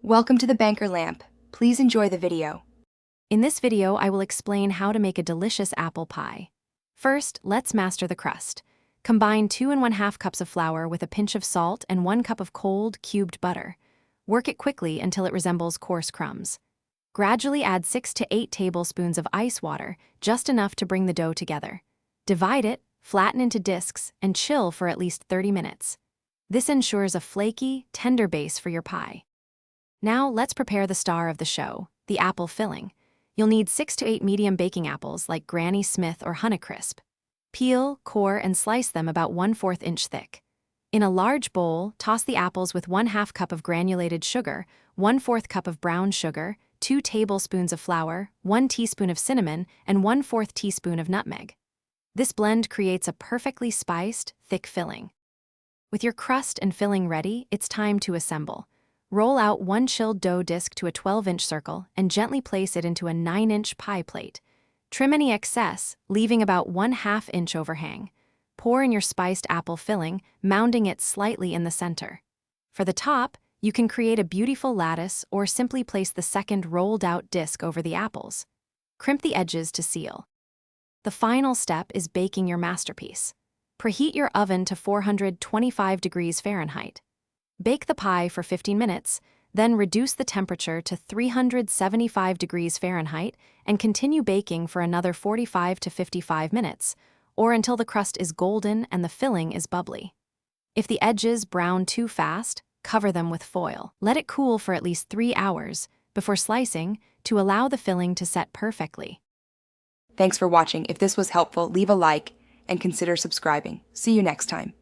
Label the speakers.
Speaker 1: Welcome to the Banker Lamp. Please enjoy the video.
Speaker 2: In this video, I will explain how to make a delicious apple pie. First, let's master the crust. Combine 2 1/2 cups of flour with a pinch of salt and 1 cup of cold, cubed butter. Work it quickly until it resembles coarse crumbs. Gradually add 6 to 8 tablespoons of ice water, just enough to bring the dough together. Divide it, flatten into discs, and chill for at least 30 minutes. This ensures a flaky, tender base for your pie. Now let's prepare the star of the show, the apple filling. You'll need 6 to 8 medium baking apples like Granny Smith or Honeycrisp. Peel, core, and slice them about 1/4 inch thick. In a large bowl, toss the apples with 1/2 cup of granulated sugar, 1/4 cup of brown sugar, 2 tablespoons of flour, 1 teaspoon of cinnamon, and 1/4 teaspoon of nutmeg. This blend creates a perfectly spiced, thick filling. With your crust and filling ready, it's time to assemble. Roll out 1 chilled dough disc to a 12-inch circle and gently place it into a 9-inch pie plate. Trim any excess, leaving about 1/2 inch overhang. Pour in your spiced apple filling, mounding it slightly in the center. For the top, you can create a beautiful lattice or simply place the second rolled-out disc over the apples. Crimp the edges to seal. The final step is baking your masterpiece. Preheat your oven to 425 degrees Fahrenheit. Bake the pie for 15 minutes, then reduce the temperature to 375 degrees Fahrenheit and continue baking for another 45 to 55 minutes, or until the crust is golden and the filling is bubbly. If the edges brown too fast, cover them with foil. Let it cool for at least 3 hours before slicing to allow the filling to set perfectly.
Speaker 1: Thanks for watching. If this was helpful, leave a like and consider subscribing. See you next time.